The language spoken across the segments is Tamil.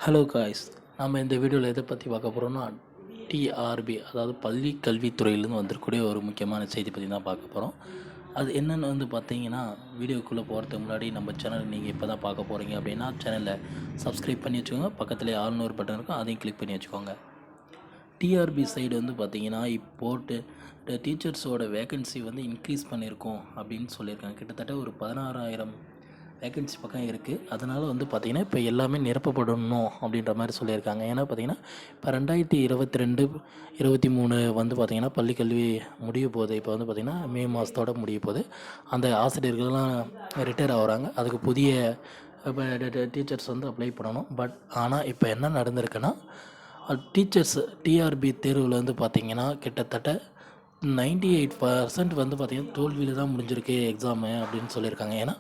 ஹலோ காய்ஸ், நம்ம இந்த வீடியோவில் எதை பற்றி பார்க்க போகிறோம்னா டிஆர்பி, அதாவது பள்ளி கல்வித்துறையிலேருந்து வந்திருக்கக்கூடிய ஒரு முக்கியமான செய்தி பற்றி தான் பார்க்க போகிறோம். அது என்னென்னு பார்த்தீங்கன்னா, வீடியோக்குள்ளே போகிறதுக்கு முன்னாடி நம்ம சேனல் நீங்கள் இப்போ தான் பார்க்க போகிறீங்க அப்படின்னா சேனலை சப்ஸ்கிரைப் பண்ணி வச்சுக்கோங்க. பக்கத்துலேயே ஆல்னு ஒரு பட்டன் இருக்கும், அதையும் கிளிக் பண்ணி வச்சுக்கோங்க. டிஆர்பி சைடு பார்த்தீங்கன்னா இப்போட்டு டீச்சர்ஸோட வேக்கன்சி இன்க்ரீஸ் பண்ணியிருக்கோம் அப்படின்னு சொல்லியிருக்காங்க. கிட்டத்தட்ட ஒரு 16,000 வேக்கன்சி பக்கம் இருக்குது. அதனால் பார்த்திங்கன்னா இப்போ எல்லாமே நிரப்பப்படணும் அப்படின்ற மாதிரி சொல்லியிருக்காங்க. ஏன்னா பார்த்திங்கன்னா இப்போ 2022, 23 பார்த்திங்கன்னா பள்ளிக்கல்வி முடிய போகுது. இப்போ பார்த்திங்கன்னா மே மாதத்தோடு முடிய போகுது. அந்த ஆசிரியர்கள்லாம் ரிட்டையர் ஆகுறாங்க. அதுக்கு புதிய இப்போ டீச்சர்ஸ் அப்ளை பண்ணணும். ஆனால் இப்போ என்ன நடந்திருக்குன்னா, டீச்சர்ஸ் டிஆர்பி தேர்வில் பார்த்திங்கன்னா கிட்டத்தட்ட 98% பார்த்திங்கன்னா தோல்வியில் தான் முடிஞ்சிருக்கு எக்ஸாமு அப்படின்னு சொல்லியிருக்காங்க. ஏன்னா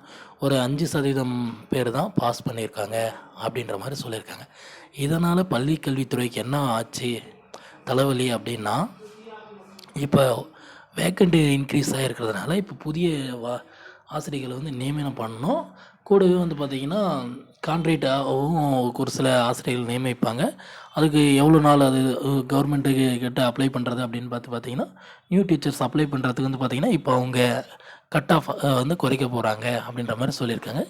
ஒரு 5% பேர் தான் பாஸ் பண்ணியிருக்காங்க அப்படின்ற மாதிரி சொல்லியிருக்காங்க. இதனால் பள்ளி கல்வித்துறைக்கு என்ன ஆச்சு தலைவலி அப்படின்னா, இப்போ வேக்கண்ட்டு இன்க்ரீஸ் ஆகிருக்கிறதுனால இப்போ புதிய ஆசிரியர்களை நியமனம் பண்ணணும். கூடவே பார்த்திங்கன்னா கான்ட்ராக்டாகவும் ஒரு சில ஆசிரியர்கள் நியமிப்பாங்க. அதுக்கு எவ்வளோ நாள் அது கவர்மெண்ட்டுக்கு கிட்ட அப்ளை பண்ணுறது அப்படின்னு பார்த்திங்கன்னா, நியூ டீச்சர்ஸ் அப்ளை பண்ணுறதுக்கு பார்த்திங்கன்னா இப்போ அவங்க கட் ஆஃப் குறைக்க போகிறாங்க அப்படின்ற மாதிரி சொல்லியிருக்காங்க.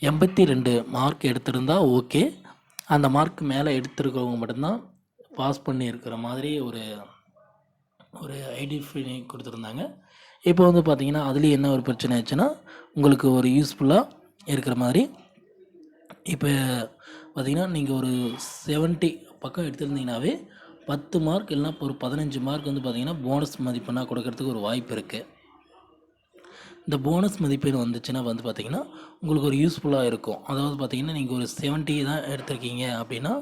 82 மார்க் எடுத்திருந்தால் ஓகே. அந்த மார்க் மேலே எடுத்துருக்கிறவங்க மட்டும்தான் பாஸ் பண்ணியிருக்கிற மாதிரி ஒரு ஐடென்டிஃபை கொடுத்துருந்தாங்க. இப்போ பார்த்திங்கன்னா அதுலேயும் என்ன ஒரு பிரச்சனை ஆச்சுன்னா, உங்களுக்கு ஒரு யூஸ்ஃபுல்லாக இருக்கிற மாதிரி இப்போ பார்த்திங்கன்னா நீங்கள் ஒரு 70 பக்கம் எடுத்திருந்தீங்கன்னாவே 10 மார்க் இல்லைனா ஒரு 15 மார்க் பார்த்திங்கன்னா போனஸ் மதிப்பெண்ணாக கொடுக்கறதுக்கு ஒரு வாய்ப்பு இருக்குது. இந்த போனஸ் மதிப்பெண் வந்துச்சுன்னா பார்த்திங்கன்னா உங்களுக்கு ஒரு யூஸ்ஃபுல்லாக இருக்கும். அதாவது பார்த்திங்கன்னா நீங்கள் ஒரு 70 தான் எடுத்திருக்கீங்க அப்படின்னா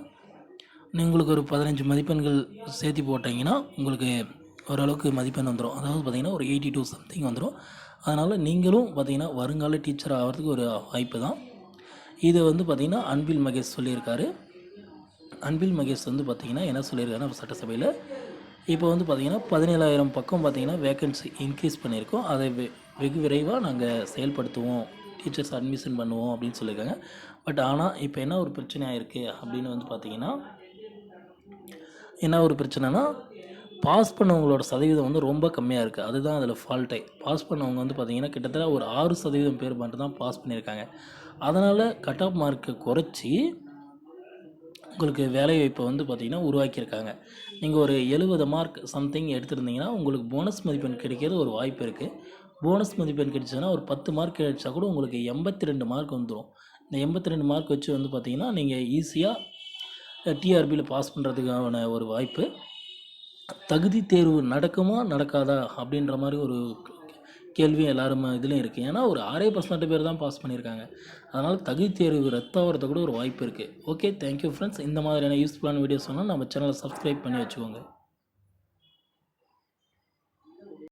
உங்களுக்கு ஒரு 15 மதிப்பெண்கள் சேர்த்து போட்டிங்கன்னா உங்களுக்கு ஓரளவுக்கு மதிப்பெண் வந்துடும். அதாவது பார்த்திங்கன்னா ஒரு 82 சம்திங் வந்துடும். அதனால் நீங்களும் பார்த்திங்கன்னா வருங்கால டீச்சர் ஆகிறதுக்கு ஒரு வாய்ப்பு தான். இதை பார்த்திங்கன்னா அன்பில் மகேஷ் சொல்லியிருக்காரு. அன்பில் மகேஷ் பார்த்திங்கன்னா என்ன சொல்லியிருக்காருன்னா, சட்டசபையில் இப்போ பார்த்திங்கன்னா 17,000 பக்கம் பார்த்திங்கன்னா வேக்கன்சி இன்க்ரீஸ் பண்ணியிருக்கோம். அதை வெகு விரைவாக நாங்கள் செயல்படுத்துவோம், டீச்சர்ஸ் அட்மிஷன் பண்ணுவோம் அப்படின்னு சொல்லியிருக்காங்க. ஆனால் இப்போ என்ன ஒரு பிரச்சனையாக இருக்குது அப்படின்னு பார்த்திங்கன்னா, என்ன ஒரு பிரச்சனைனா பாஸ் பண்ணவங்களோட சதவீதம் ரொம்ப கம்மியாக இருக்குது. அதுதான் அதில் ஃபால்ட்டே. பாஸ் பண்ணவங்க பார்த்திங்கன்னா கிட்டத்தட்ட ஒரு 6% பேர் மட்டும் தான் பாஸ் பண்ணியிருக்காங்க. அதனால் கட் ஆஃப் மார்க்கை குறைச்சி உங்களுக்கு வேலைவாய்ப்பை பார்த்திங்கன்னா உருவாக்கியிருக்காங்க. நீங்கள் ஒரு 70 மார்க் சம்திங் எடுத்திருந்தீங்கன்னா உங்களுக்கு போனஸ் மதிப்பெண் கிடைக்கிறது ஒரு வாய்ப்பு இருக்குது. போனஸ் மதிப்பெண் கிடைச்சதுன்னா ஒரு 10 மார்க் கிடைச்சா கூட உங்களுக்கு 82 மார்க் வந்துடும். இந்த 82 மார்க் வச்சு பார்த்திங்கன்னா நீங்கள் ஈஸியாக டிஆர்பியில் பாஸ் பண்ணுறதுக்கான ஒரு வாய்ப்பு. தகுதி தேர்வு நடக்குமா நடக்காதா அப்படின்ற மாதிரி ஒரு கேள்வி எல்லாரும் இதுலேயும் இருக்குது. ஏன்னா ஒரு 6% பேர் தான் பாஸ் பண்ணியிருக்காங்க. அதனால் தகுதி தேர்வு ரத்தாகிறதுக்கு கூட ஒரு வாய்ப்பு இருக்குது. Okay, thank you friends. இந்த மாதிரியான யூஸ்ஃபுல்லான வீடியோஸ் சொன்னால் நம்ம சேனலை சப்ஸ்கிரைப் பண்ணி வச்சுக்கோங்க.